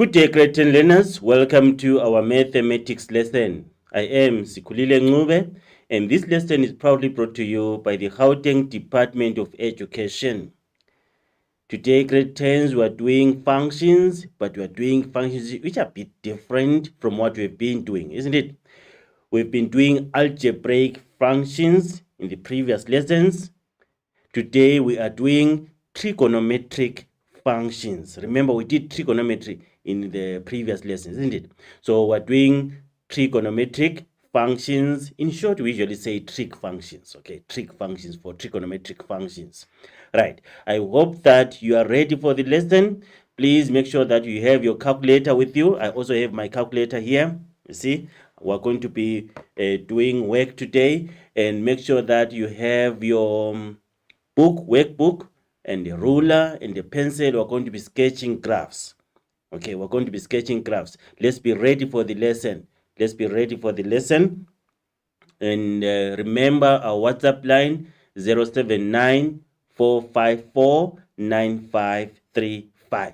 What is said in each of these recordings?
Good day, great learners. Welcome to our mathematics lesson. I am Sikulile Ncube, and this lesson is proudly brought to you by the Gauteng Department of Education. Today, grade 10s, we are doing functions, but we are doing functions which are a bit different from what we've been doing, isn't it? We've been doing algebraic functions in the previous lessons. Today, we are doing trigonometric functions. Remember, we did trigonometry in the previous lessons, isn't it? So we're doing trigonometric functions. In short, we usually say trig functions, okay? Trig functions for trigonometric functions. Right. I hope that you are ready for the lesson. Please make sure that you have your calculator with you. I also have my calculator here. You see, we're going to be doing work today, and make sure that you have your workbook, and the ruler and the pencil. We're going to be sketching graphs. Okay, we're going to be sketching graphs. Let's be ready for the lesson. Let's be ready for the lesson. And remember our WhatsApp line 079 454 9535.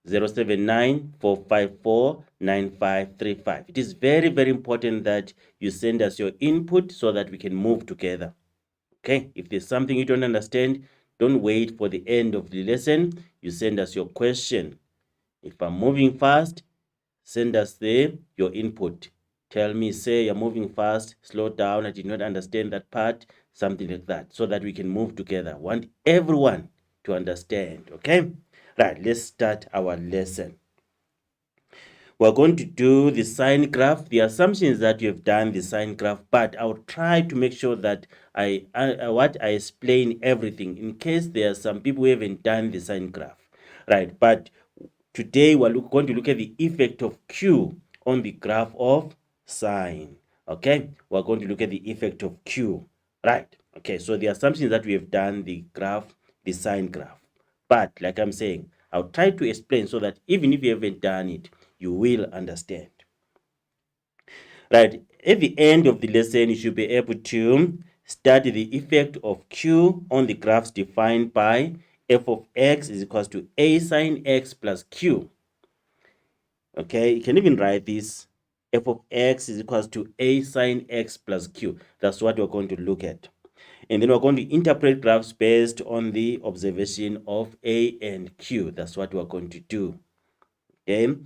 079 454 9535. It is very, very important that you send us your input so that we can move together. Okay, if there's something you don't understand, don't wait for the end of the lesson. You send us your question. If I'm moving fast, send us your input. Tell me, say you're moving fast, slow down, I did not understand that part, something like that, so that we can move together. I want everyone to understand, okay? Right, let's start our lesson. We're going to do the sine graph. The assumption is that you have done the sine graph, but I'll try to make sure that I explain everything in case there are some people who haven't done the sine graph, right? But today we're going to look at the effect of Q on the graph of sine. Okay, we're going to look at the effect of Q, right? Okay, so the assumption is that we have done the graph, the sine graph, but like I'm saying, I'll try to explain so that even if you haven't done it, you will understand. Right, at the end of the lesson, you should be able to study the effect of Q on the graphs defined by f of x is equals to a sine x plus q. Okay, you can even write this, f of x is equals to a sine x plus q. That's what we're going to look at. And then we're going to interpret graphs based on the observation of a and q. That's what we're going to do. Okay,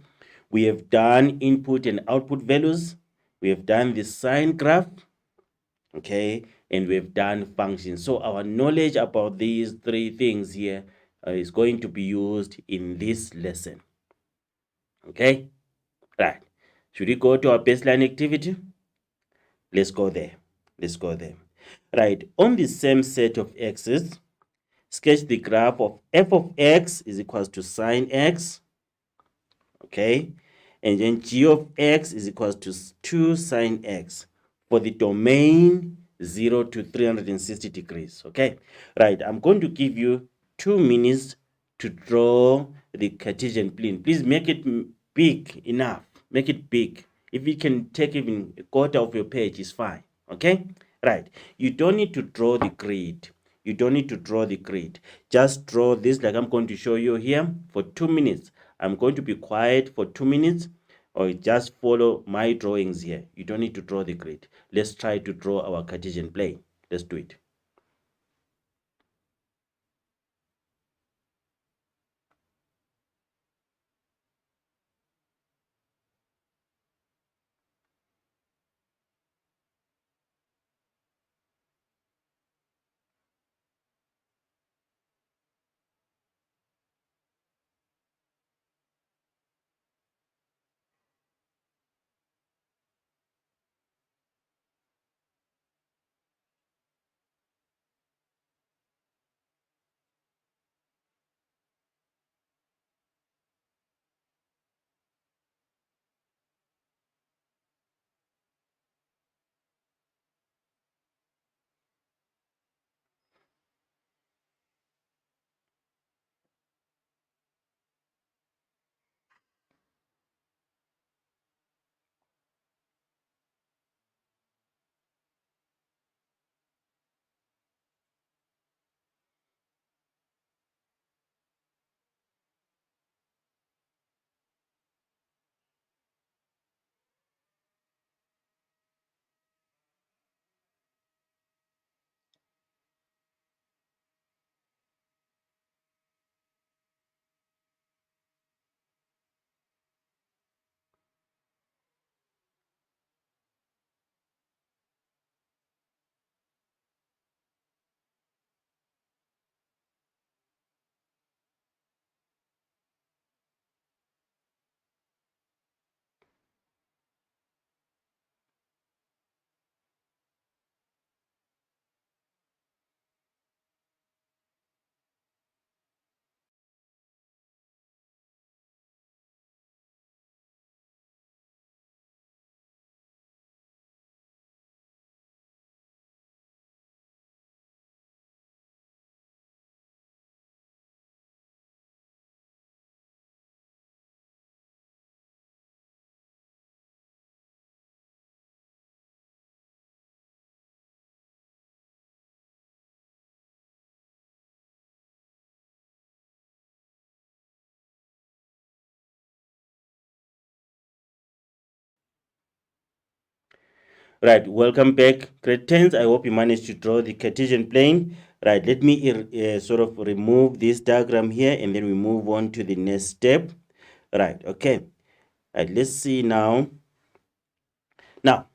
we have done input and output values. We have done the sine graph. Okay, and we've done functions. So our knowledge about these three things here is going to be used in this lesson. Okay, right. Should we go to our baseline activity? Let's go there. Let's go there. Right, on the same set of x's, sketch the graph of f of x is equals to sine x. Okay, and then g of x is equals to 2 sine x for the domain 0 to 360 degrees. Okay, right, I'm going to give you 2 minutes to draw the Cartesian plane. Please make it big enough. Make it big. If you can take even a quarter of your page, is fine. Okay, right, you don't need to draw the grid. You don't need to draw the grid. Just draw this like I'm going to show you here for 2 minutes. I'm going to be quiet for 2 minutes, or just follow my drawings here. You don't need to draw the grid. Let's try to draw our Cartesian plane. Let's do it. Right, welcome back, grade 10s. I hope you managed to draw the Cartesian plane. Right, let me sort of remove this diagram here, and then we move on to the next step. Right, okay. Right, let's see now. Now,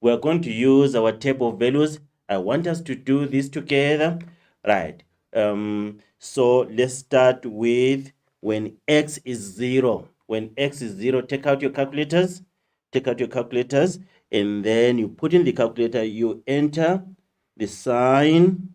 we're going to use our table of values. I want us to do this together. Right, so let's start with when x is 0. When x is 0, take out your calculators. Take out your calculators, and then you put in the calculator, you enter the sign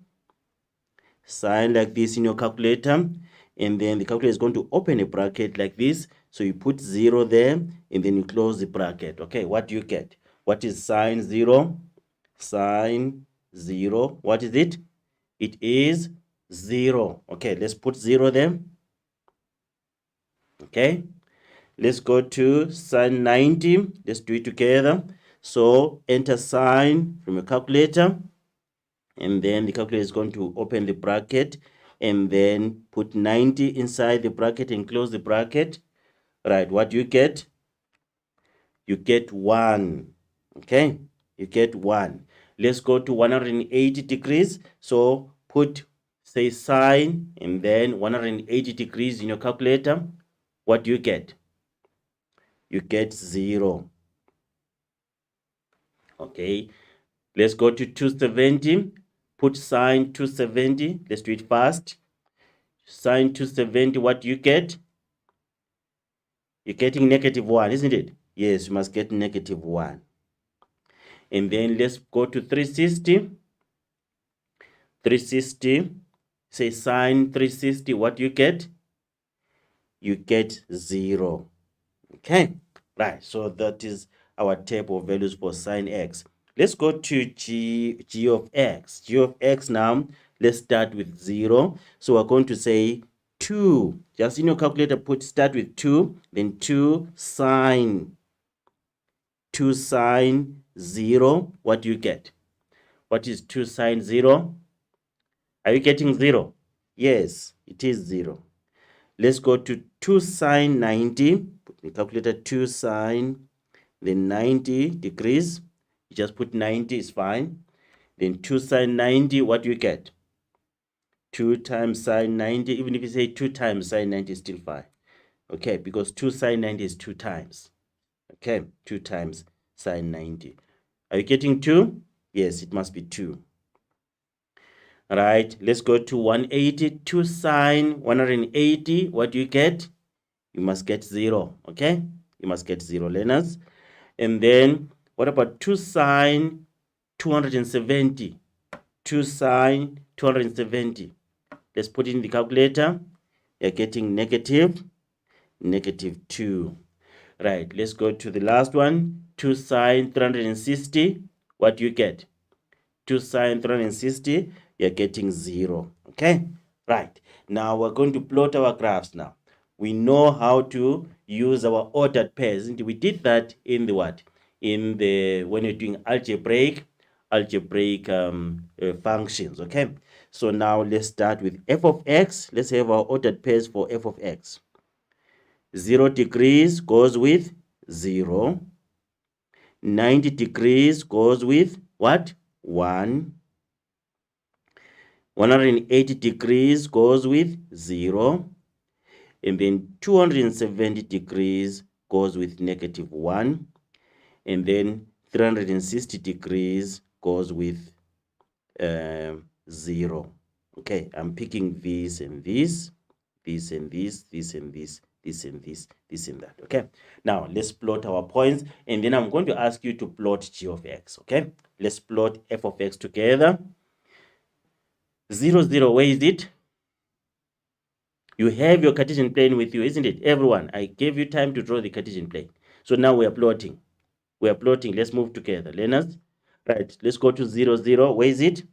like this in your calculator, and then the calculator is going to open a bracket like this. So you put 0 there, and then you close the bracket. Okay, what do you get? What is sine 0? Sine 0, what is it? It is 0. Okay, let's put 0 there. Okay, let's go to sine 90. Let's do it together. So enter sine from your calculator, and then the calculator is going to open the bracket, and then put 90 inside the bracket and close the bracket. Right, what do you get? You get 1. Okay, you get 1. Let's go to 180 degrees. So put, say, sine and then 180 degrees in your calculator. What do you get? You get 0. Okay, let's go to 270. Put sine 270. Let's do it fast. Sine 270, what do you get? You're getting -1, isn't it? Yes, you must get -1. And then let's go to 360. 360, say sine 360, what do you get? You get 0. Okay, right, so that is our table of values for sine x. Let's go to g of x. G of x now, let's start with 0. So we're going to say 2. Just in your calculator, start with 2, then 2 sine 0. What do you get? What is 2 sine 0? Are you getting 0? Yes, it is 0. Let's go to 2 sine 90. Put in the calculator, 2 sine, then 90 degrees. You just put 90, is fine. Then 2 sine 90, what do you get? 2 times sine 90. Even if you say 2 times sine 90, is still fine. Okay, because 2 sine 90 is 2 times. Okay, 2 times sine 90. Are you getting 2? Yes, it must be 2. Right, let's go to 180. 2 sine 180. What do you get? You must get 0. Okay, you must get 0, learners. And then what about 2 sine 270? 2 sine 270. Let's put in the calculator. You're getting -2. Right, let's go to the last one. 2 sine 360. What do you get? 2 sine 360, you're getting 0. Okay, right. Now we're going to plot our graphs now. We know how to use our ordered pairs. We did that in the what? In the, when you're doing algebraic functions. Okay, so now let's start with f of x. Let's have our ordered pairs for f of x. 0 degrees goes with 0. 90 degrees goes with what? 1. 180 degrees goes with 0. And then 270 degrees goes with -1. And then 360 degrees goes with 0. Okay, I'm picking this and this, this and this, this and this, this and this, this and that. Okay, now let's plot our points, and then I'm going to ask you to plot g of x. Okay, let's plot f of x together. 0, 0, where is it? You have your Cartesian plane with you, isn't it? Everyone, I gave you time to draw the Cartesian plane. So now we are plotting. We are plotting. Let's move together. Learners, right, let's go to 0, 0. Where is it?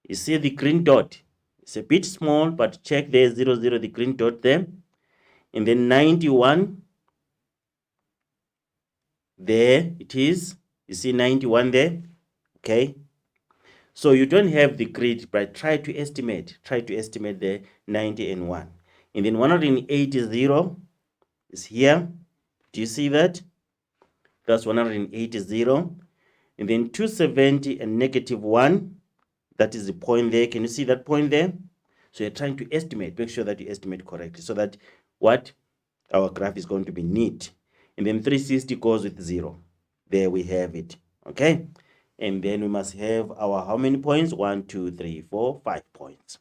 You see the green dot. It's a bit small, but check there, 0, 0, the green dot there. And then 91. There it is. You see 91 there. Okay. So you don't have the grid, but try to estimate. Try to estimate the 90 and 1. And then 180 is here. Do you see that? That's 180. And then 270 and -1, that is the point there. Can you see that point there? So you're trying to estimate. Make sure that you estimate correctly so that what our graph is going to be neat. And then 360 goes with 0. There we have it. Okay. And then we must have our how many points? 1, 2, 3, 4, 5 points.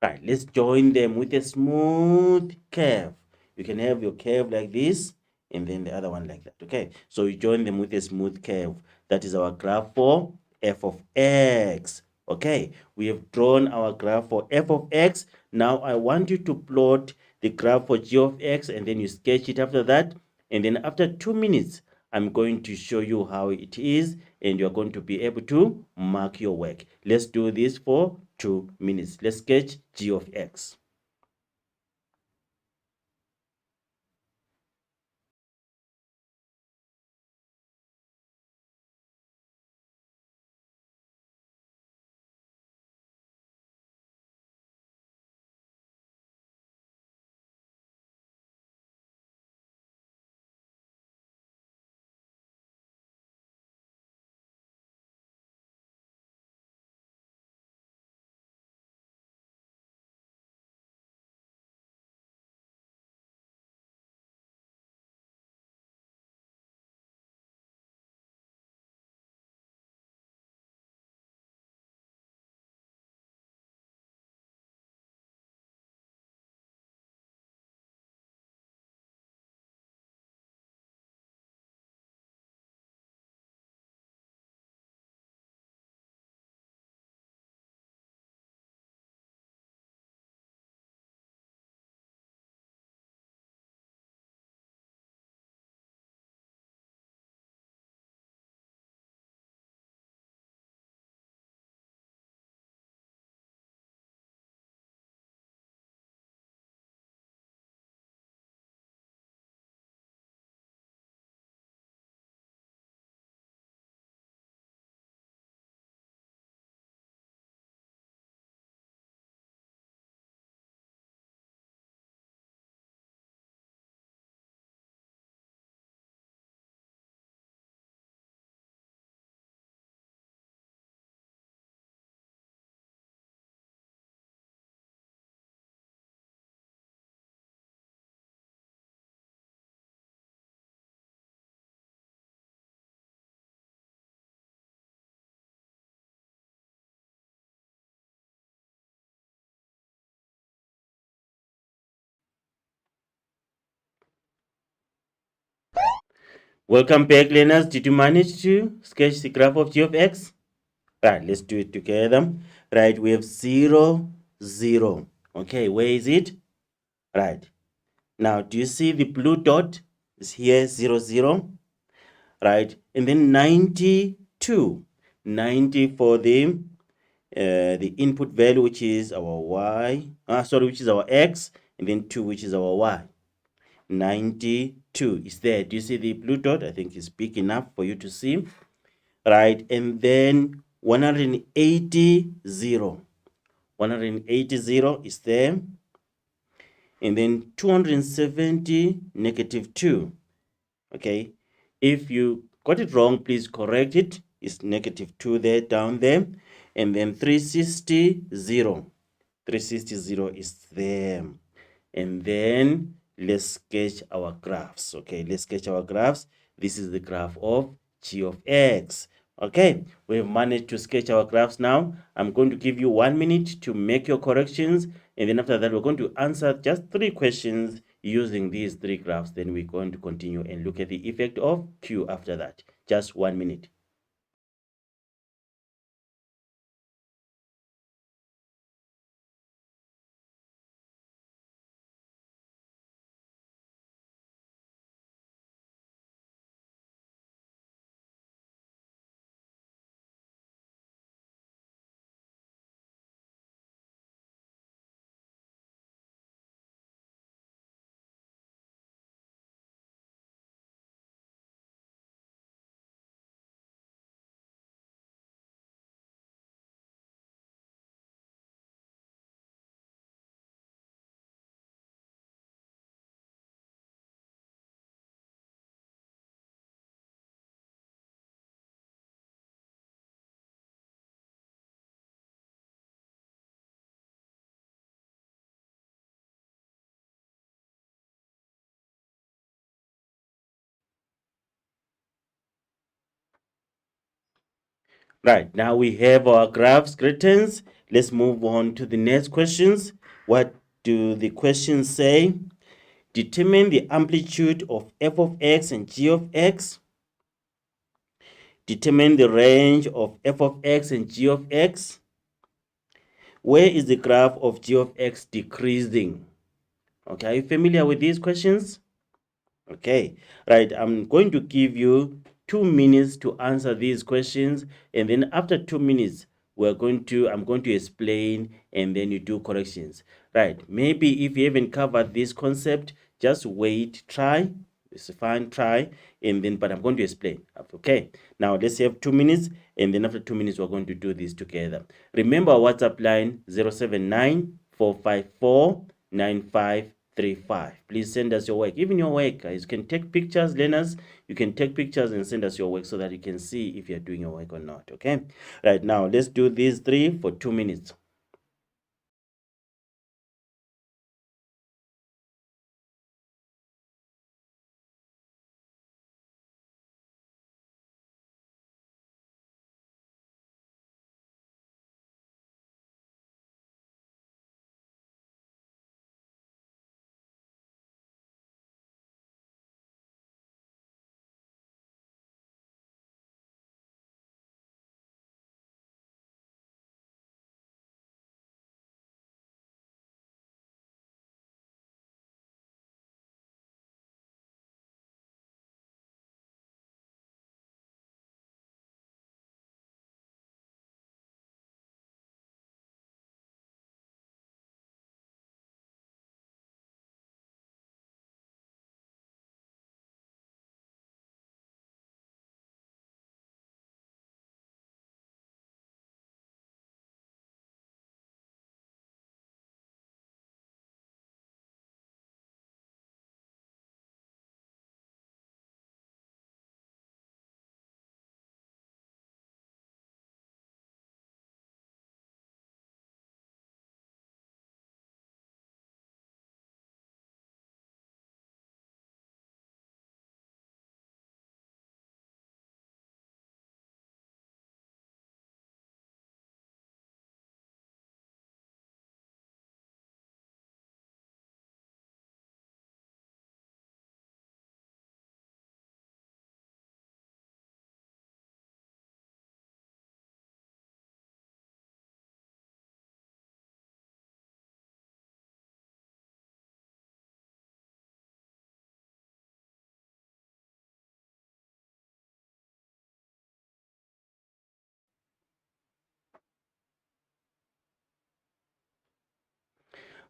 Right. Let's join them with a smooth curve. You can have your curve like this and then the other one like that. Okay. So you join them with a smooth curve. That is our graph for f of x. Okay. We have drawn our graph for f of x. Now I want you to plot the graph for g of x and then you sketch it after that. And then after 2 minutes, I'm going to show you how it is and you're going to be able to mark your work. Let's do this for 2 minutes. Let's sketch g of x. Welcome back, learners. Did you manage to sketch the graph of g of x? Right, let's do it together. Right, we have 0, 0. Okay, where is it? Right. Now, do you see the blue dot? Is here 0, 0. Right, and then 92. 90 for the input value, which is our y. Which is our x, and then 2, which is our y. 92 is there. Do you see the blue dot? I think it's big enough for you to see. Right, and then 180, 0. 180, 0 is there. And then 270, -2. Okay, if you got it wrong, please correct it. It's -2 there, down there. And then 360, 0. 360, 0 is there. And then let's sketch our graphs. Okay, let's sketch our graphs. This is the graph of g of x. Okay, we've managed to sketch our graphs now. I'm going to give you 1 minute to make your corrections. And then after that, we're going to answer just 3 questions using these 3 graphs. Then we're going to continue and look at the effect of q after that. Just 1 minute. Right, now we have our graphs written. Let's move on to the next questions. What do the questions say? Determine the amplitude of f of x and g of x. Determine the range of f of x and g of x. Where is the graph of g of x decreasing? Okay, are you familiar with these questions? Okay, right, I'm going to give you 2 minutes to answer these questions, and then after 2 minutes I'm going to explain, and then you do corrections. Right, maybe if you haven't covered this concept, just wait, try, it's fine, try, and then but I'm going to explain. Okay, now let's have 2 minutes, and then after 2 minutes we're going to do this together. Remember our WhatsApp line 079 454 9535. Please send us your work. Even your work, guys, you can take pictures, learners. You can take pictures and send us your work so that you can see if you're doing your work or not. Okay, right, now let's do these 3 for 2 minutes.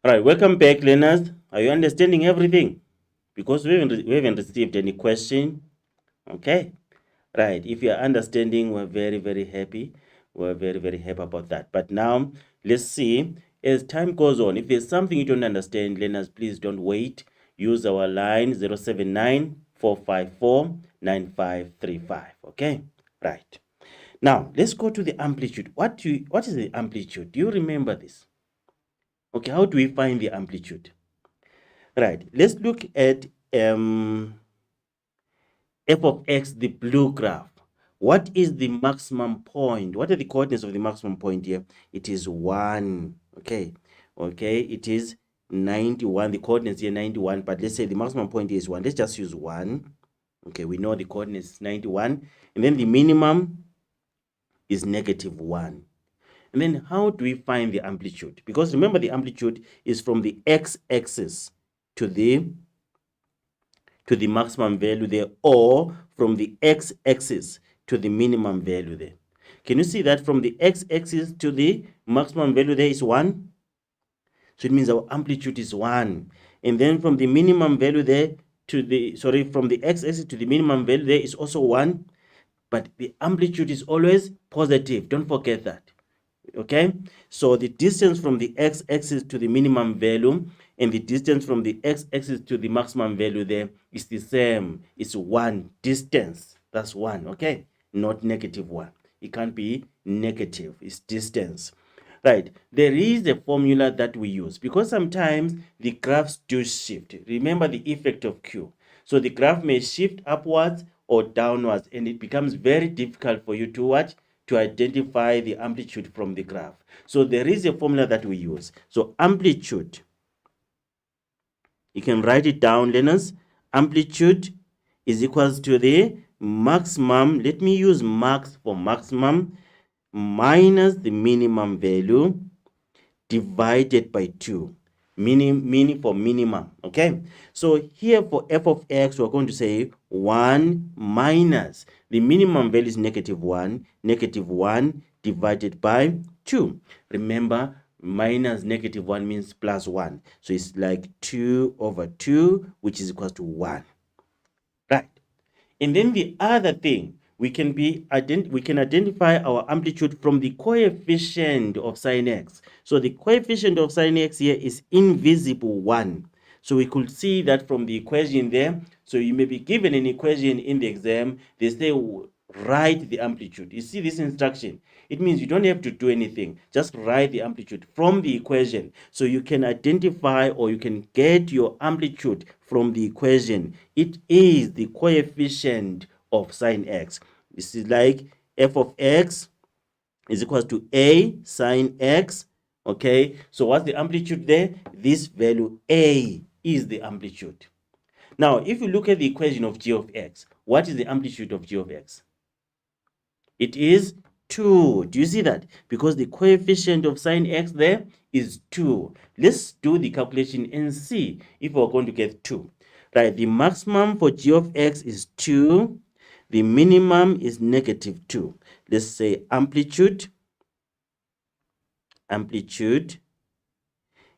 All right, welcome back, learners. Are you understanding everything? Because we haven't received any question. Okay, right, if you are understanding, we're very, very happy. We're very, very happy about that. But now let's see, as time goes on, if there's something you don't understand, learners, please don't wait. Use our line 079 454 9535. Okay, right. Now let's go to the amplitude. What is the amplitude? Do you remember this? Okay, how do we find the amplitude? Right, let's look at f of x, the blue graph. What is the maximum point? What are the coordinates of the maximum point here? It is 1. Okay, it is 91. The coordinates here 91, but let's say the maximum point here is 1. Let's just use 1. Okay, we know the coordinates 91, and then the minimum is -1. And then how do we find the amplitude? Because remember, the amplitude is from the x-axis to the maximum value there, or from the x-axis to the minimum value there. Can you see that from the x-axis to the maximum value there is 1? So it means our amplitude is 1. And then from the minimum value there to the, from the x-axis to the minimum value there is also 1. But the amplitude is always positive. Don't forget that. Okay, so the distance from the x-axis to the minimum value and the distance from the x-axis to the maximum value there is the same. It's 1 distance. That's 1. Okay, not -1. It can't be negative. It's distance. Right, there is a formula that we use because sometimes the graphs do shift. Remember the effect of Q. So the graph may shift upwards or downwards, and it becomes very difficult for you to what? to identify the amplitude from the graph. So there is a formula that we use. So amplitude, you can write it down, learners. Amplitude is equals to the maximum, let me use max for maximum, minus the minimum value divided by 2, meaning for minimum. Okay, so here for f of x, we're going to say 1 minus the minimum value is -1, -1 divided by 2. Remember, minus -1 means plus 1, so it's like 2 over 2, which is equal to 1, right? And then the other thing, we can identify our amplitude from the coefficient of sine x. So the coefficient of sine x here is invisible 1. So we could see that from the equation there. So you may be given an equation in the exam, they say write the amplitude. You see this instruction, it means you don't have to do anything, just write the amplitude from the equation. So you can identify, or you can get your amplitude from the equation. It is the coefficient of sine x. This is like f of x is equal to a sine x. Okay, so what's the amplitude there? This value a is the amplitude. Now if you look at the equation of g of x, what is the amplitude of g of x? It is 2. Do you see that? Because the coefficient of sine x there is 2. Let's do the calculation and see if we're going to get 2. Right, the maximum for g of x is 2. The minimum is -2. Let's say amplitude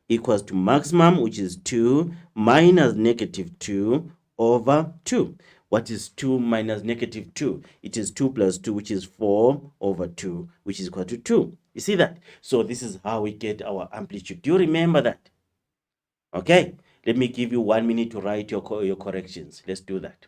equals to maximum, which is 2, minus -2 over 2. What is 2 minus -2? It is 2 plus 2, which is 4 over 2, which is equal to 2. You see that? So this is how we get our amplitude. Do you remember that? Okay, let me give you 1 minute to write your corrections. Let's do that.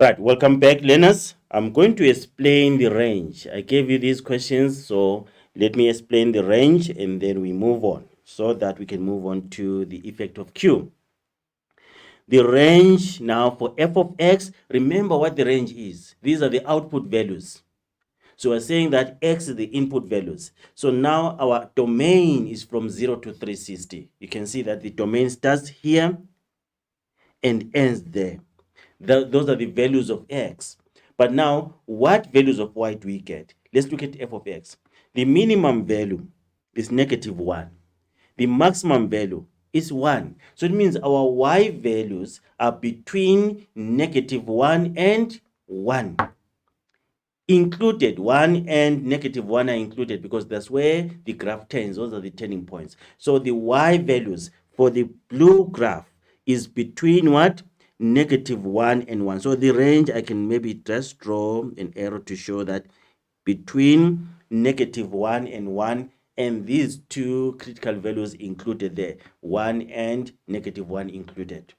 Right, welcome back, learners. I'm going to explain the range. I gave you these questions, so let me explain the range and then we move on so that we can move on to the effect of Q. The range now for f of x, remember what the range is. These are the output values. So we're saying that x is the input values. So now our domain is from 0 to 360. You can see that the domain starts here and ends there. Those are the values of x. But now, what values of y do we get? Let's look at f of x. The minimum value is -1. The maximum value is 1. So it means our y values are between -1 and 1. Included 1 and -1 are included because that's where the graph turns. Those are the turning points. So the y values for the blue graph is between what? -1 and 1. So the range, I can maybe just draw an arrow to show that between -1 and 1, and these two critical values included there, 1 and -1 included.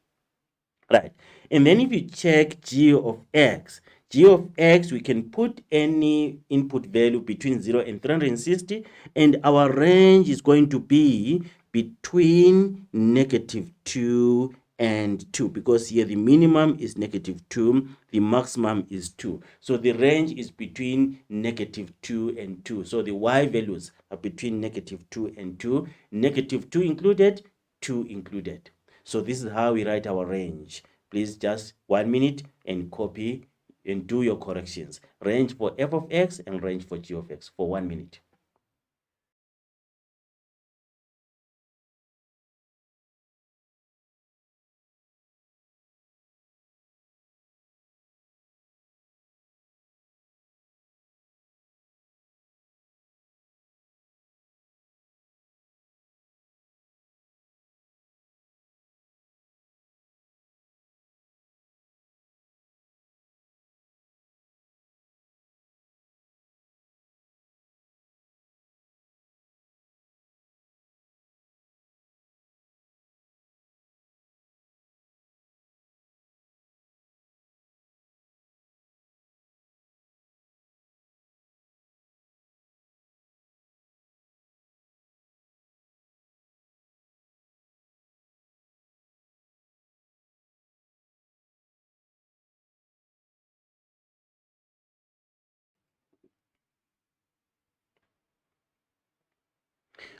Right, and then if you check g of x, we can put any input value between 0 and 360, and our range is going to be between -2 and 2, because here the minimum is -2, the maximum is 2. So the range is between -2 and 2. So the y values are between -2 and 2, -2 included, 2 included. So this is how we write our range. please just 1 minute and copy and do your corrections. Range for f of x and range for g of x for 1 minute.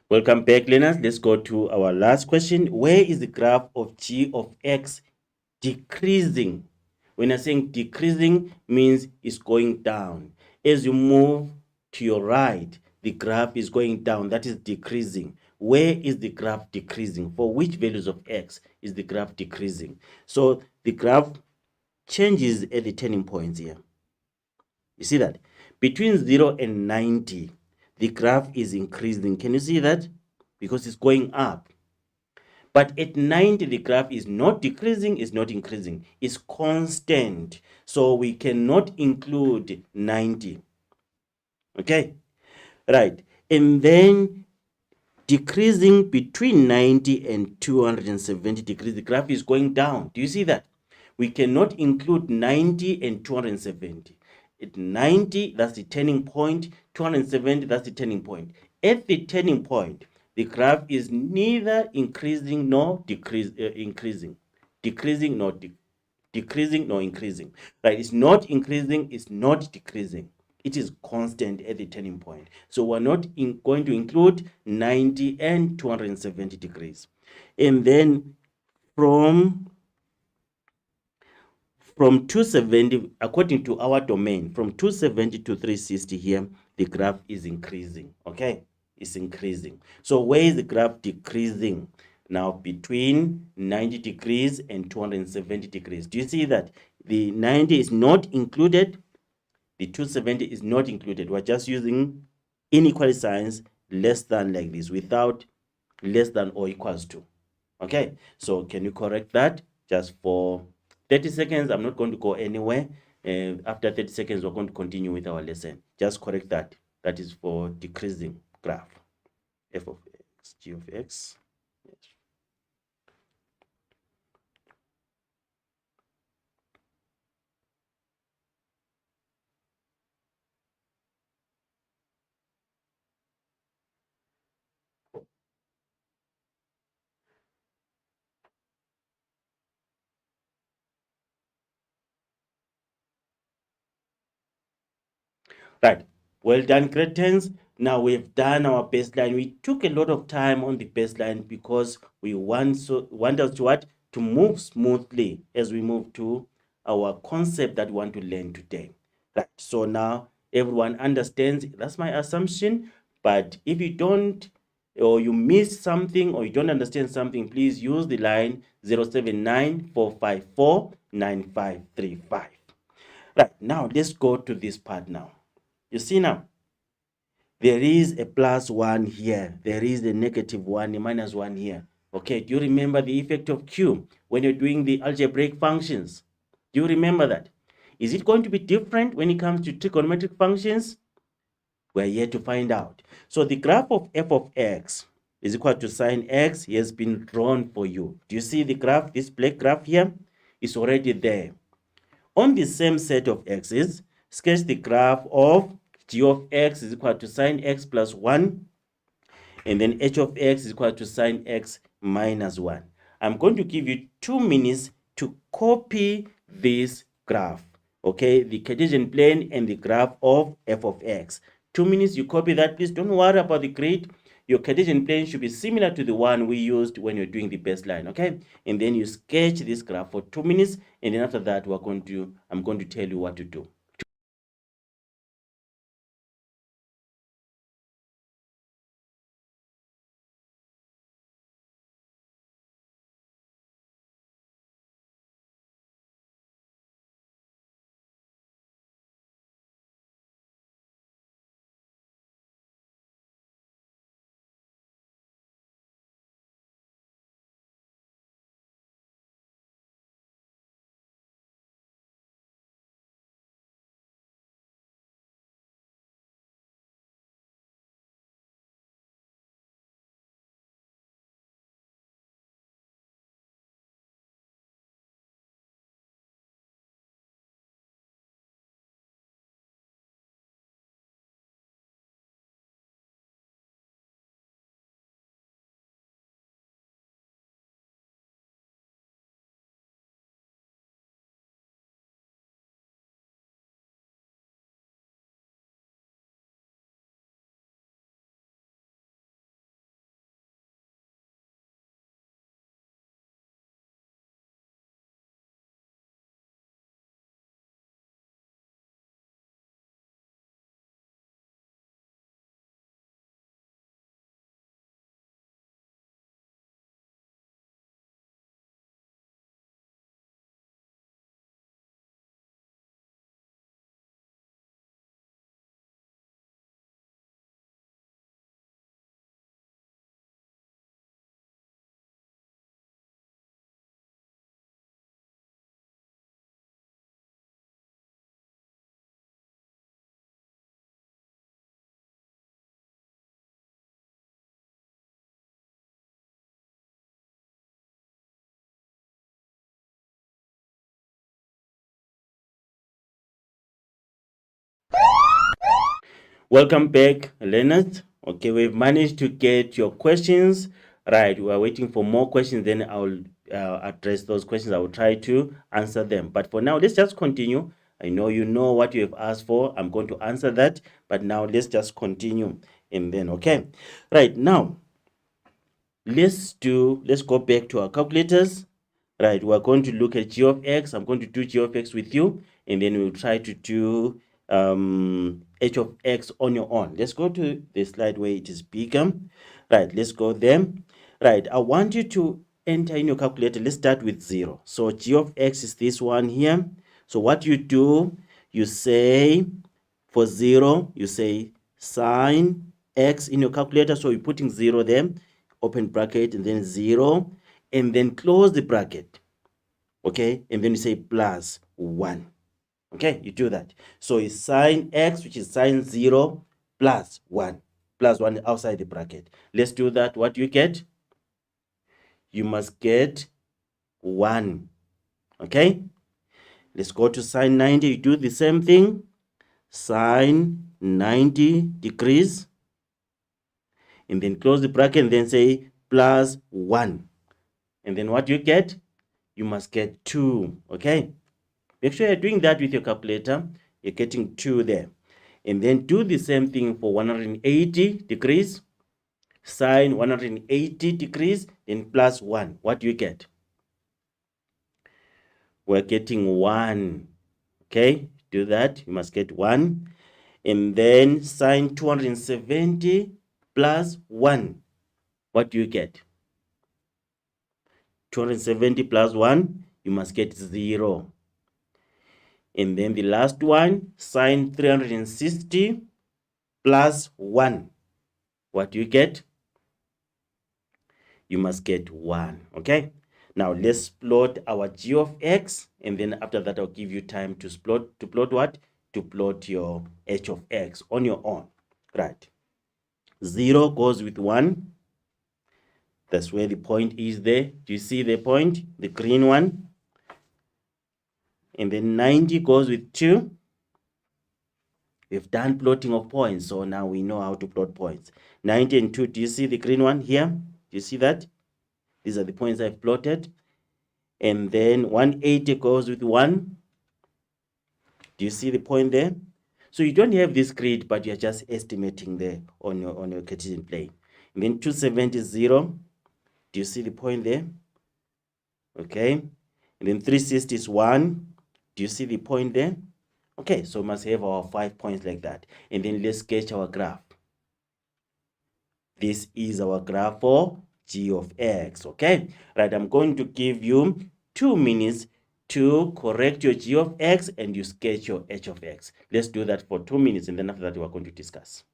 Welcome back, learners. Let's go to our last question. Where is the graph of g of x decreasing? When I'm saying decreasing, means it's going down. As you move to your right, the graph is going down. That is decreasing. Where is the graph decreasing? For which values of x is the graph decreasing? So the graph changes at the turning points here. You see that? Between 0 and 90, the graph is increasing. Can you see that? Because it's going up. But at 90, the graph is not decreasing, it's not increasing. It's constant. So we cannot include 90. Okay? Right. And then decreasing between 90 and 270 degrees, the graph is going down. Do you see that? We cannot include 90 and 270. At 90, that's the turning point. 270, that's the turning point. At the turning point, the graph is neither increasing nor increasing. Decreasing nor decreasing nor increasing. Right? It's not increasing, it's not decreasing. It is constant at the turning point. So we're not going to include 90 and 270 degrees. And then from 270, according to our domain, from 270 to 360 here, the graph is increasing. Okay, it's increasing. So where is the graph decreasing? Now between 90 degrees and 270 degrees. Do you see that the 90 is not included? The 270 is not included. We're just using inequality signs less than like this, without less than or equals to. Okay, so can you correct that just for 30 seconds? I'm not going to go anywhere. After 30 seconds, we're going to continue with our lesson. Just correct that. That is for decreasing graph. F of x, g of x. Yes. Right. Well done, Cretans. Now we've done our baseline. We took a lot of time on the baseline because we want us to what? To move smoothly as we move to our concept that we want to learn today. Right. So now everyone understands. That's my assumption. But if you don't, or you miss something, or you don't understand something, please use the line 079-454-9535. Right. Now let's go to this part now. You see now, there is a +1 here. There is a -1, a -1 here. Okay, do you remember the effect of Q when you're doing the algebraic functions? Do you remember that? Is it going to be different when it comes to trigonometric functions? We're yet to find out. So the graph of f of x is equal to sine x has been drawn for you. Do you see the graph, this black graph here? Is already there. On the same set of x's, sketch the graph of g of x is equal to sine x plus 1, and then h of x is equal to sine x minus 1. I'm going to give you 2 minutes to copy this graph, okay, the Cartesian plane and the graph of f of x. 2 minutes, you copy that. Please don't worry about the grade. your Cartesian plane should be similar to the one we used when you're doing the baseline, okay? And then you sketch this graph for 2 minutes, and then after that, I'm going to tell you what to do. Welcome back, learners. Okay, we've managed to get your questions. Right, we are waiting for more questions, then I'll address those questions. I will try to answer them. But for now, let's just continue. I know you know what you have asked for. I'm going to answer that. But now let's just continue. And then, okay. Right, now, let's go back to our calculators. Right, we're going to look at g of x. I'm going to do g of x with you, and then we'll try to do h of x on your own. Let's go to the slide where it is bigger. Right, let's go there. Right, I want you to enter in your calculator. Let's start with 0. So g of x is this one here. So what you do, you say for 0, you say sine x in your calculator. So you're putting 0 there, open bracket, and then 0, and then close the bracket. Okay, and then you say plus 1. Okay, you do that. So it's sine x, which is sine 0, plus 1. Plus 1 outside the bracket. Let's do that. What do you get? You must get 1. Okay, let's go to sine 90. You do the same thing. Sine 90 degrees. And then close the bracket and then say plus 1. And then what do you get? You must get 2. Okay, make sure you're doing that with your calculator. You're getting 2 there. And then do the same thing for 180 degrees. Sine 180 degrees, then plus 1. What do you get? We're getting 1. Okay, do that. You must get 1. And then sine 270 plus 1. What do you get? 270 plus 1, you must get 0. And then the last one, sine 360 plus 1. What do you get? You must get 1. Okay, now let's plot our g of x, and then after that I'll give you time to plot what? To plot your h of x on your own. Right, 0 goes with 1. That's where the point is there. Do you see the point, the green one? And then 90 goes with 2. We've done plotting of points, so now we know how to plot points. 90 and 2, do you see the green one here? Do you see that? These are the points I've plotted. And then 180 goes with 1. Do you see the point there? So you don't have this grid, but you're just estimating there on your Cartesian plane. And then 270 is 0. Do you see the point there? Okay. And then 360 is 1. Do you see the point there? Okay, so we must have our 5 points like that. And then let's sketch our graph. This is our graph for g of x, okay? Right, I'm going to give you 2 minutes to correct your g of x and you sketch your h of x. Let's do that for 2 minutes, and then after that we're going to discuss.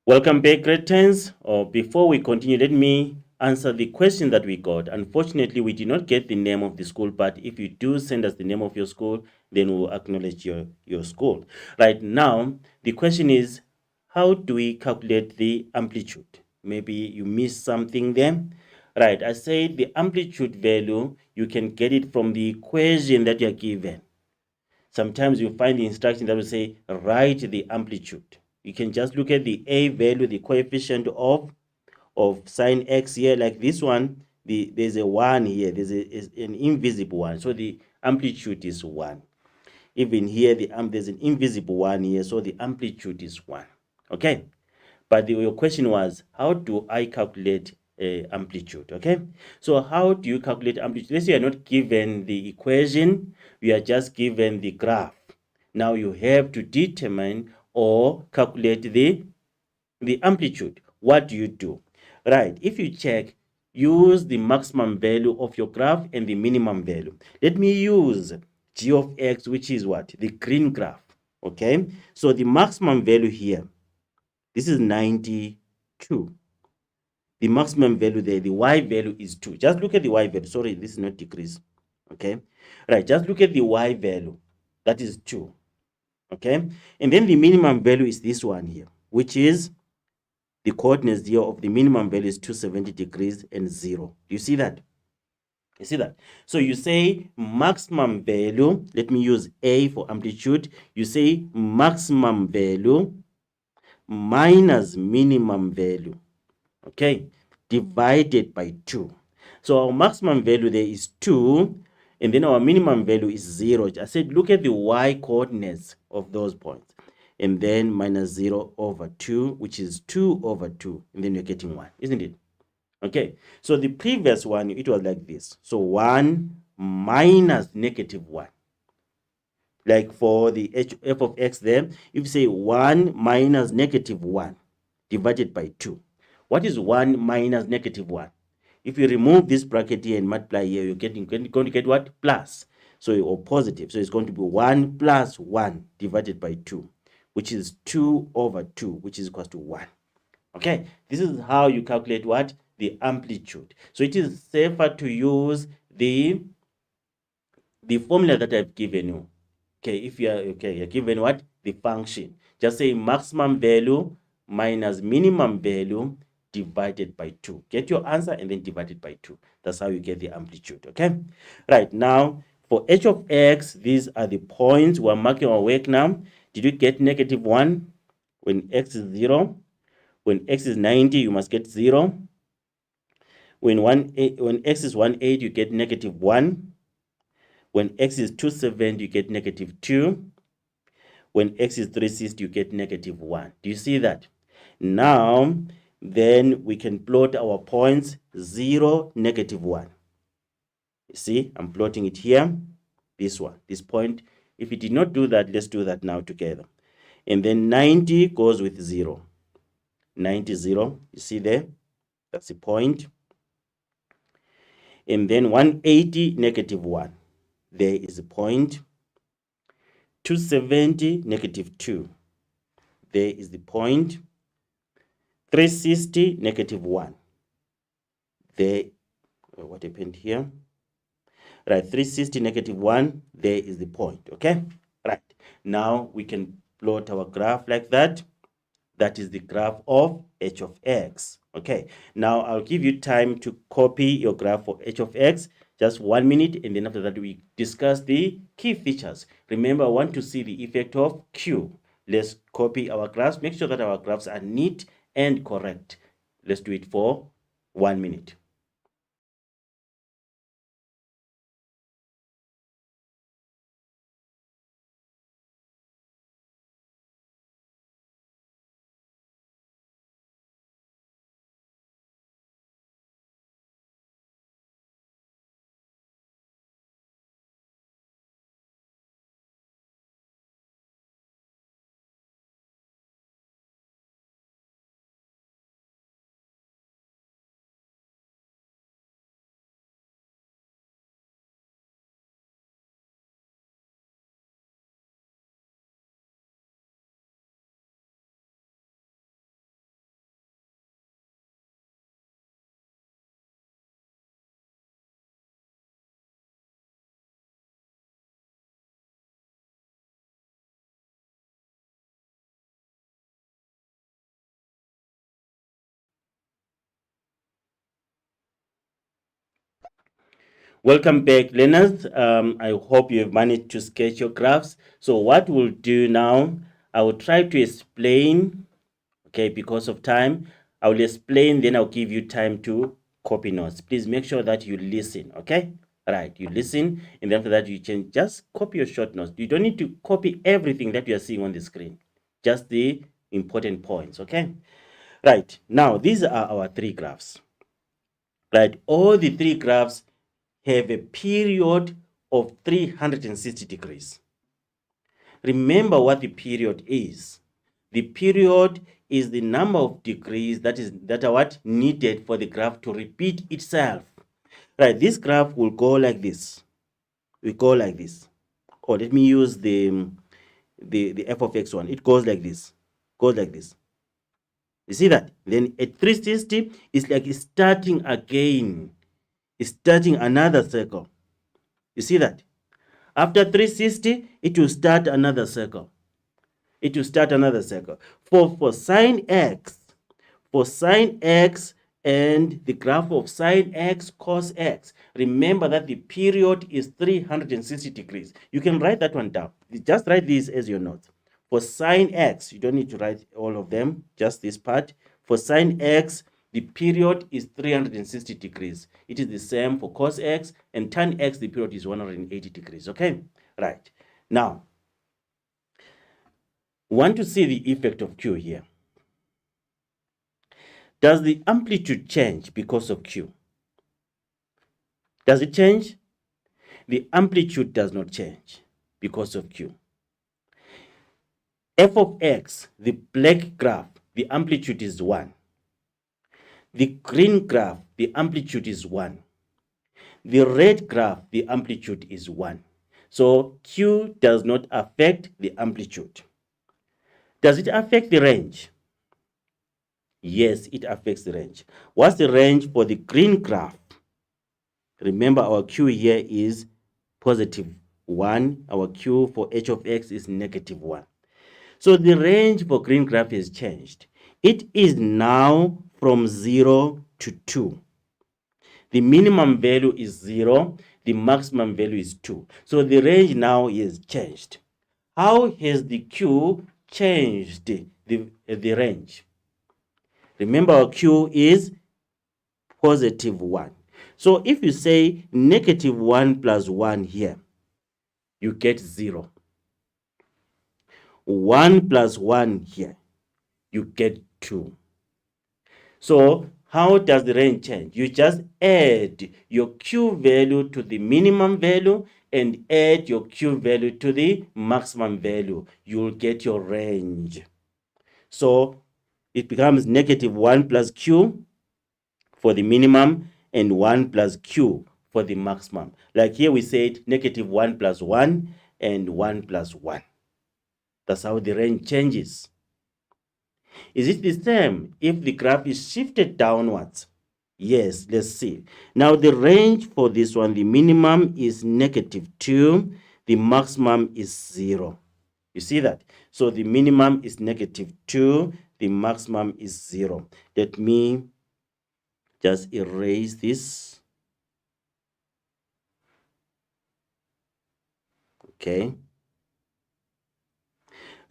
Welcome back, grade 10s. Before we continue, let me answer the question that we got. Unfortunately, we did not get the name of the school, but if you do send us the name of your school, then we'll acknowledge your school. Right now, the question is, how do we calculate the amplitude? Maybe you missed something there. Right, I said the amplitude value, you can get it from the equation that you're given. Sometimes you find the instruction that will say, write the amplitude. You can just look at the a value, the coefficient of sine x here, like this one. There's a 1 here. There's an invisible one. So the amplitude is 1. Even here, there's an invisible one here. So the amplitude is 1. Okay. But your question was, how do I calculate amplitude? Okay. So how do you calculate amplitude? Let's say you're not given the equation. We are just given the graph. Now you have to determine or calculate the amplitude. What do you do? Right, if you check, use the maximum value of your graph and the minimum value. Let me use g of x, which is what? The green graph. Okay, so the maximum value here, this is 92. The maximum value there, the y value is 2. Just look at the y value. Sorry, this is not decrease. Okay, right, just look at the y value. That is 2. Okay, and then the minimum value is this one here, which is the coordinates here of the minimum value is 270 degrees and 0. Do you see that? You see that? So you say maximum value, let me use A for amplitude. You say maximum value minus minimum value, okay, divided by 2. So our maximum value there is 2, and then our minimum value is 0. I said look at the y coordinates of those points, and then minus 0 over 2, which is 2 over 2, and then you're getting 1, isn't it? Okay, so the previous one, it was like this. So 1 minus negative 1. Like for the f of x there, if you say 1 minus negative 1 divided by 2. What is 1 minus negative 1? If you remove this bracket here and multiply here, you're going to get what? Plus. So, or positive. So it's going to be 1 plus 1 divided by 2, which is 2 over 2, which is equal to 1. Okay, this is how you calculate what? The amplitude. So it is safer to use the formula that I've given you. Okay, if you are okay, you're given what? The function. Just say maximum value minus minimum value divided by 2. Get your answer and then divide it by 2. That's how you get the amplitude. Okay, right. Now for h of x, these are the points. We're marking our work now. Did you get -1 when x is 0? When x is 90, you must get 0. When x is 180, you get -1. When x is 270, you get -2. When x is 360, you get -1. Do you see that? Now, then we can plot our points 0, -1. You see, I'm plotting it here. This one, this point. If it did not do that, let's do that now together. And then 90 goes with 0. 90, 0. You see there? That's the point. And then 180, -1. There is a point. 270, -2. There is the point. 360, -1. There, what happened here? Right, 360, -1. There is the point. Okay, right. Now we can plot our graph like that. That is the graph of h of x. Okay, now I'll give you time to copy your graph for h of x. Just 1 minute, and then after that we discuss the key features. Remember, I want to see the effect of q. Let's copy our graphs. Make sure that our graphs are neat and correct. Let's do it for 1 minute. Welcome back, learners. I hope you have managed to sketch your graphs. So what we'll do now, I will try to explain, okay, because of time. I will explain, then I'll give you time to copy notes. Please make sure that you listen, okay? Right, you listen, and then after that, you can just copy your short notes. You don't need to copy everything that you are seeing on the screen, just the important points, okay? Right, now these are our 3 graphs. Right, all the 3 graphs have a period of 360 degrees. Remember what the period is. The period is the number of degrees that are what needed for the graph to repeat itself. Right, this graph will go like this. We go like this. Or let me use the f of x one. It goes like this. Goes like this. You see that? Then at 360, it's like it's starting again. It's starting another circle. You see that? After 360, it will start another circle. It will start another circle. For sine x, and the graph of sine x cos x, remember that the period is 360 degrees. You can write that one down. Just write this as your note. For sine x, you don't need to write all of them, just this part. For sine x, the period is 360 degrees. It is the same for cos x, and tan x, the period is 180 degrees. Okay, right. Now, we want to see the effect of q here. Does the amplitude change because of q? Does it change? The amplitude does not change because of q. F of x, the black graph, the amplitude is 1. The green graph, the amplitude is 1. The red graph, the amplitude is 1. So q does not affect the amplitude. Does it affect the range? Yes, it affects the range. What's the range for the green graph? Remember, our q here is positive 1. Our q for h of x is negative 1. So the range for green graph has changed. It is now from 0 to 2. The minimum value is 0. The maximum value is 2. So the range now is changed. How has the q changed the range? Remember, our q is positive 1. So if you say negative 1 plus 1 here, you get 0. 1 plus 1 here, you get 2. So how does the range change? You just add your q value to the minimum value and add your q value to the maximum value. You'll get your range. So it becomes negative 1 plus q for the minimum and 1 plus q for the maximum. Like here we said negative 1 plus 1 and 1 plus 1. That's how the range changes. Is it the same if the graph is shifted downwards? Yes, let's see. Now the range for this one, the minimum is negative 2, the maximum is 0. You see that? So the minimum is negative 2, the maximum is 0. Let me just erase this. Okay.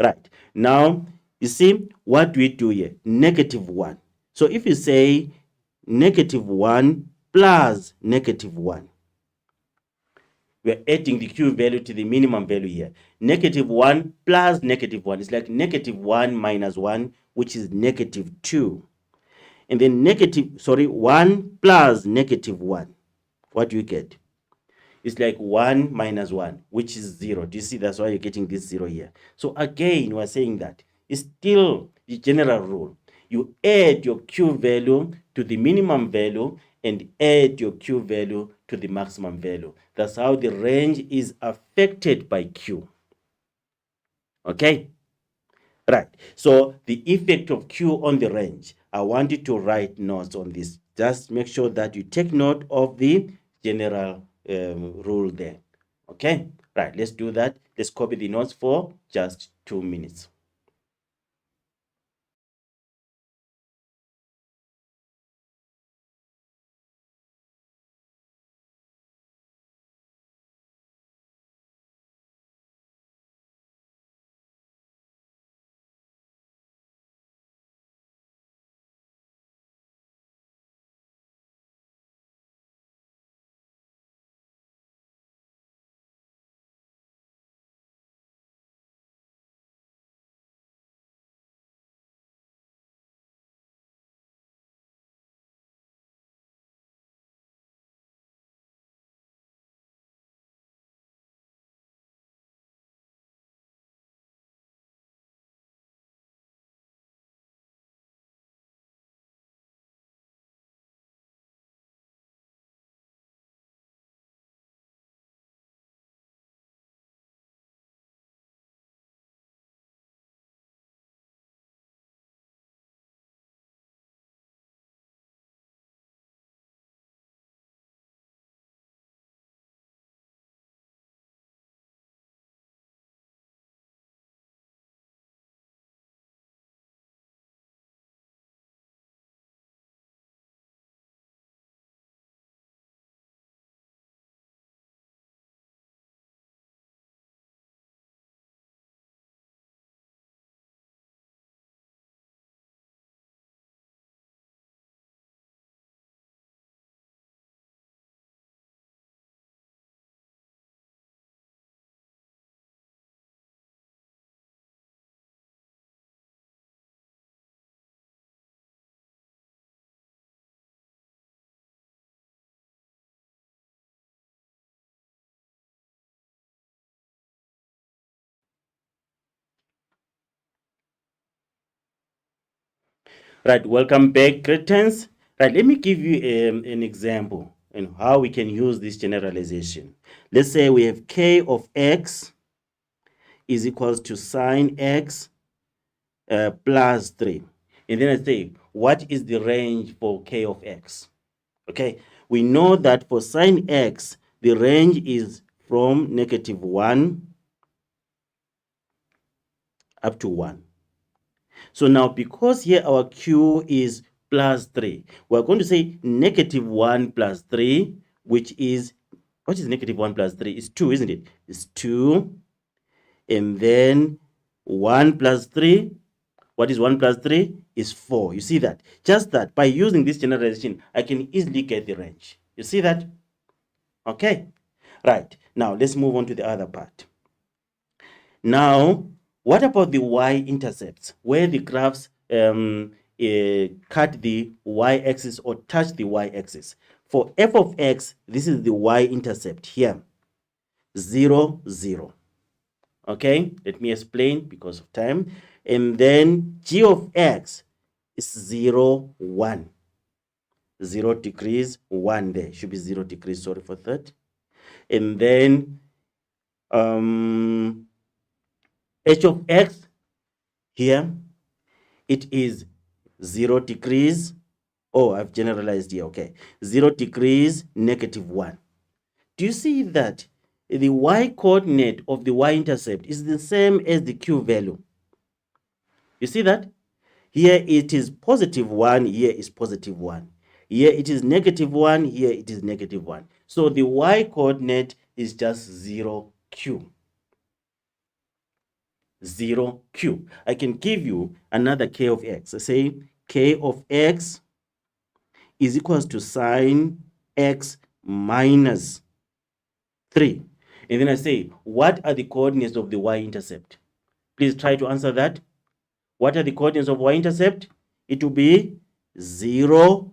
Right. Now, you see, what do we do here? Negative 1. So if you say negative 1 plus negative 1, we're adding the q value to the minimum value here. Negative 1 plus negative 1 is like negative 1 minus 1, which is negative 2. And then 1 plus negative 1. What do you get? It's like 1 minus 1, which is 0. Do you see? That's why you're getting this 0 here. So again, we're saying that it's still the general rule. You add your q value to the minimum value and add your q value to the maximum value. That's how the range is affected by q. Okay? Right. So the effect of q on the range. I want you to write notes on this. Just make sure that you take note of the general rule there. Okay? Right. Let's do that. Let's copy the notes for just 2 minutes. Right. Welcome back, cretins. Right. Let me give you an example and how we can use this generalization. Let's say we have k of x is equals to sine x plus 3. And then I say what is the range for k of x? Okay, we know that for sine x, the range is from -1 up to 1. So now, because here our q is plus 3, we're going to say -1 plus 3, which is, what is -1 plus 3? It's 2, isn't it? It's 2. And then 1 plus 3, what is 1 plus 3? Is 4. You see that? Just that by using this generalization, I can easily get the range. You see that? Okay. Right. Now, let's move on to the other part. Now, what about the y-intercepts, where the graphs cut the y-axis or touch the y-axis? For f of x, this is the y-intercept here, 0, 0. Okay, let me explain because of time. And then g of x is 0, 1. 0 degrees, 1 there. Should be 0 degrees, sorry for that. And then h of x here, it is 0 degrees. Oh, I've generalized here. Okay, 0 degrees, -1. Do you see that the y-coordinate of the y-intercept is the same as the q value? You see that? Here it is +1, here is +1. Here it is -1, here it is -1. So the y-coordinate is just 0q. 0q. I can give you another k of x. I say k of x is equals to sine x minus 3. And then I say, what are the coordinates of the y-intercept? Please try to answer that. What are the coordinates of y-intercept? It will be 0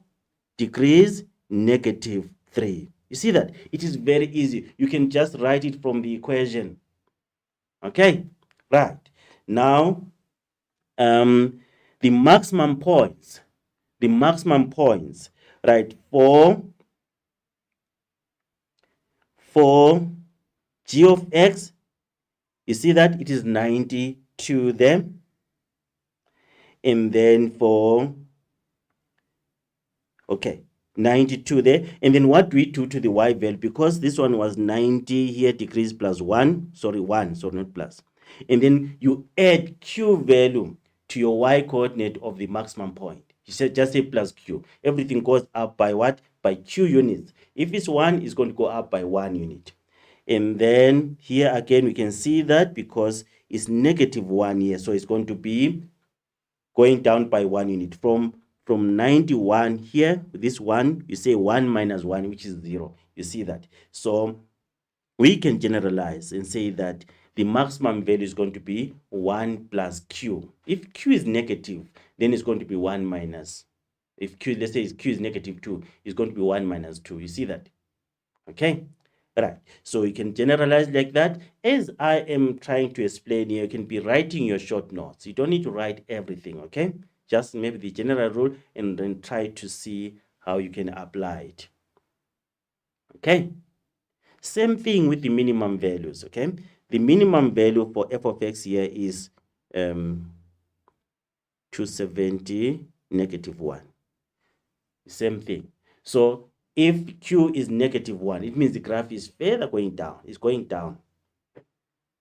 degrees, -3. You see that? It is very easy. You can just write it from the equation. Okay? Right. Now, the maximum points, right, for g of x, you see that it is 92 there. And then for, okay, 92 there. And then what do we do to the y value? Because this one was 90 here, degrees plus 1. Sorry, 1, so not plus. And then you add q value to your y coordinate of the maximum point. You said just say plus q. Everything goes up by what? By q units. If it's 1, it's going to go up by 1 unit. And then here again, we can see that because it's -1 here. So it's going to be going down by 1 unit. From 91 here, this one, you say 1 minus 1, which is 0. You see that? So we can generalize and say that the maximum value is going to be 1 plus q. If q is negative, then it's going to be 1 minus. If q, let's say q is -2, it's going to be 1 minus 2. You see that? Okay? Right. So you can generalize like that. As I am trying to explain here, you can be writing your short notes. You don't need to write everything, okay? Just maybe the general rule and then try to see how you can apply it. Okay? Same thing with the minimum values, okay? The minimum value for f of x here is 270, -1. Same thing. So if q is -1, it means the graph is further going down. It's going down.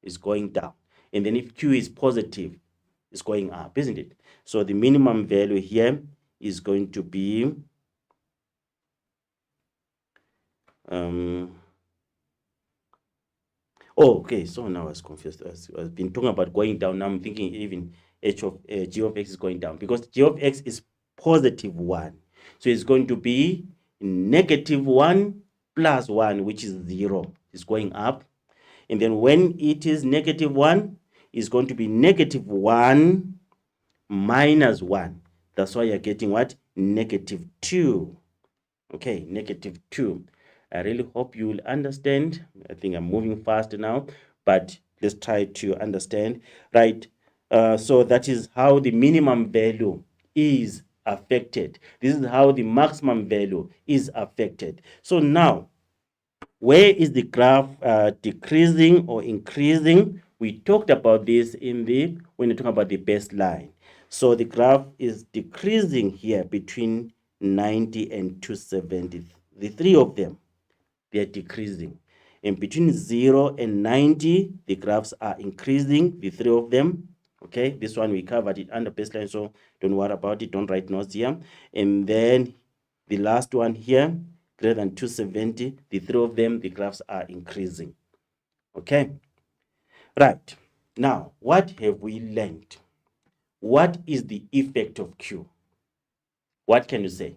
It's going down. And then if q is positive, it's going up, isn't it? So the minimum value here is going to be oh, okay. So now I was confused. I've been talking about going down. Now I'm thinking even g of x is going down because g of x is +1. So it's going to be -1 plus 1, which is 0. It's going up. And then when it is -1, it's going to be -1 minus 1. That's why you're getting what? -2. Okay, -2. I really hope you will understand. I think I'm moving fast now, but let's try to understand. Right. So that is how the minimum value is affected. This is how the maximum value is affected. So now, where is the graph decreasing or increasing? We talked about this when we're talking about the baseline. So the graph is decreasing here between 90 and 270. The three of them, they are decreasing. And between 0 and 90, the graphs are increasing, the three of them. Okay, this one we covered it under baseline, so don't worry about it. Don't write notes here. And then the last one here, greater than 270, the three of them, the graphs are increasing. Okay, right. Now, what have we learned? What is the effect of Q? What can you say?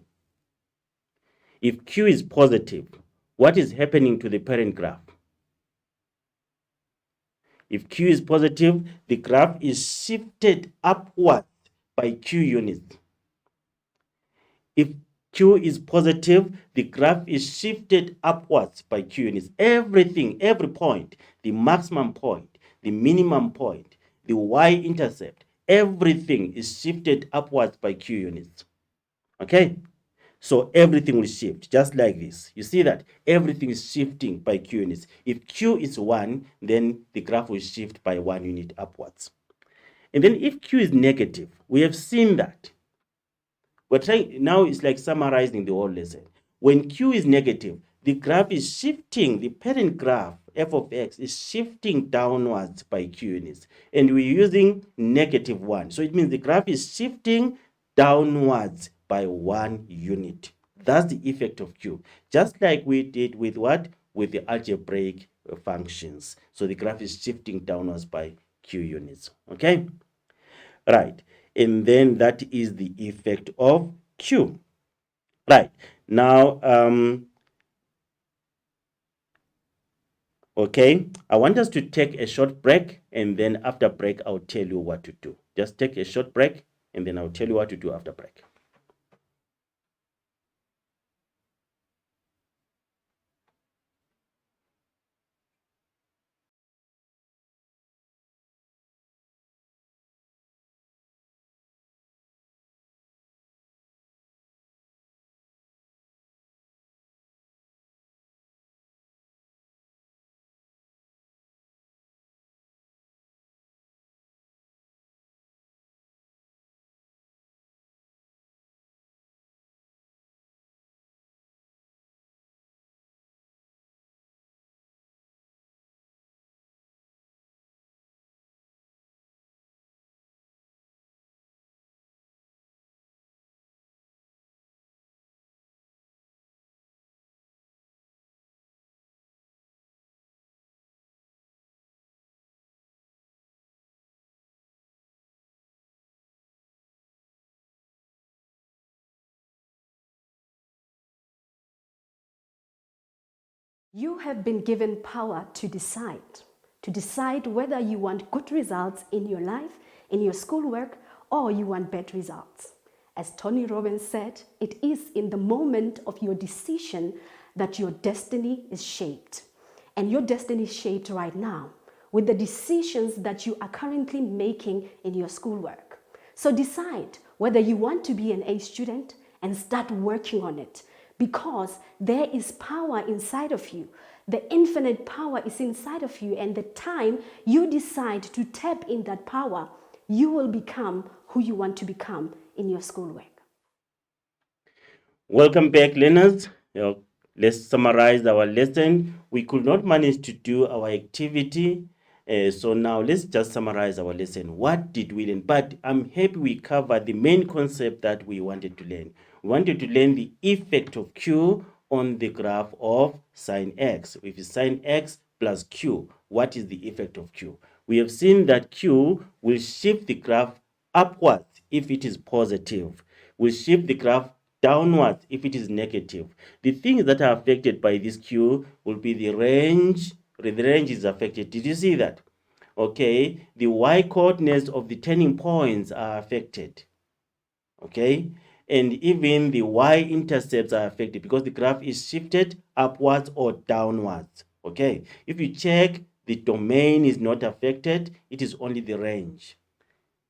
If Q is positive, what is happening to the parent graph? If Q is positive, the graph is shifted upwards by Q units. If Q is positive, the graph is shifted upwards by Q units. Everything, every point, the maximum point, the minimum point, the y-intercept, everything is shifted upwards by Q units. Okay? So everything will shift, just like this. You see that everything is shifting by Q units. If Q is 1, then the graph will shift by 1 unit upwards. And then if Q is negative, we have seen that. We're trying, now it's like summarizing the whole lesson. When Q is negative, the graph is shifting, the parent graph, f of x, is shifting downwards by Q units. And we're using -1. So it means the graph is shifting downwards by 1 unit. That's the effect of Q. Just like we did with what? With the algebraic functions. So the graph is shifting downwards by Q units. Okay? Right. And then that is the effect of Q. Right. Now, okay, I want us to take a short break, and then after break, I'll tell you what to do. Just take a short break, and then I'll tell you what to do after break. You have been given power to decide whether you want good results in your life, in your schoolwork, or you want bad results. As Tony Robbins said, it is in the moment of your decision that your destiny is shaped. And your destiny is shaped right now with the decisions that you are currently making in your schoolwork. So decide whether you want to be an A student and start working on it, because there is power inside of you. The infinite power is inside of you, and the time you decide to tap in that power, you will become who you want to become in your schoolwork. Welcome back, learners. Let's summarize our lesson. We could not manage to do our activity. So now let's just summarize our lesson. What did we learn? But I'm happy we covered the main concept that we wanted to learn. We wanted to learn the effect of Q on the graph of sine x. If it's sine x plus Q, what is the effect of Q? We have seen that Q will shift the graph upwards if it is positive. Will shift the graph downwards if it is negative. The things that are affected by this Q will be the range. The range is affected. Did you see that? Okay, the y coordinates of the turning points are affected. Okay, and even the y-intercepts are affected because the graph is shifted upwards or downwards. Okay, if you check, the domain is not affected, it is only the range.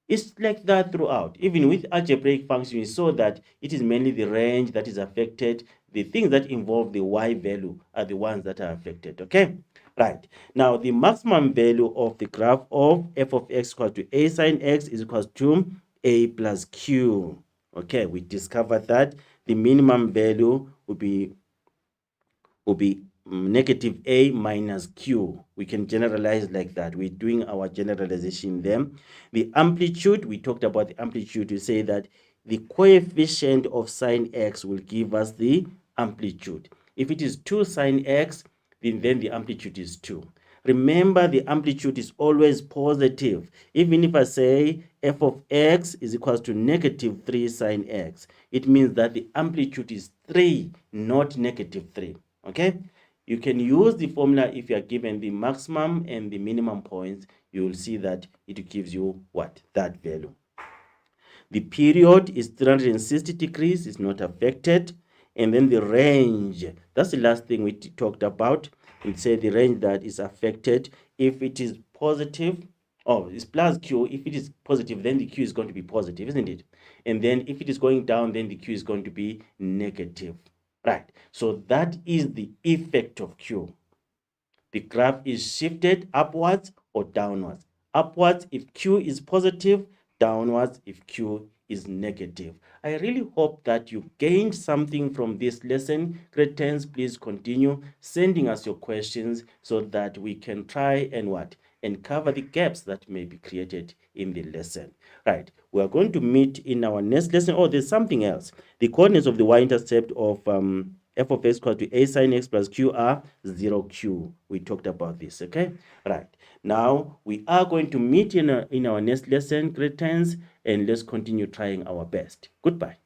It's like that throughout. Even with algebraic functions, we saw that it is mainly the range that is affected. The things that involve the y value are the ones that are affected. Okay, Right. Now, the maximum value of the graph of f of x equals to a sine x is equals to a plus q. Okay, we discovered that the minimum value will be negative a minus q. We can generalize like that. We're doing our generalization there. The amplitude, we talked about the amplitude to say that the coefficient of sine x will give us the amplitude. If it is 2 sine x, then the amplitude is 2. Remember, the amplitude is always positive. Even if I say f of x is equals to negative 3 sine x, it means that the amplitude is 3, not negative 3. Okay? You can use the formula if you are given the maximum and the minimum points. You will see that it gives you what? That value. The period is 360 degrees, is not affected. And then the range, that's the last thing we talked about. We say the range that is affected if it is positive, it's plus q. If it is positive, then the q is going to be positive, isn't it? And then if it is going down, then the q is going to be negative. Right. So that is the effect of q. The graph is shifted upwards or downwards. Upwards if q is positive, downwards if q is negative. I really hope that you gained something from this lesson. Grade 10s, please continue sending us your questions so that we can try and cover the gaps that may be created in the lesson. Right, we are going to meet in our next lesson. There's something else. The coordinates of the y-intercept of f of x equal to a sine x plus q are 0q. We talked about this, okay? Right. Now, we are going to meet in our next lesson, grade 10s, and let's continue trying our best. Goodbye.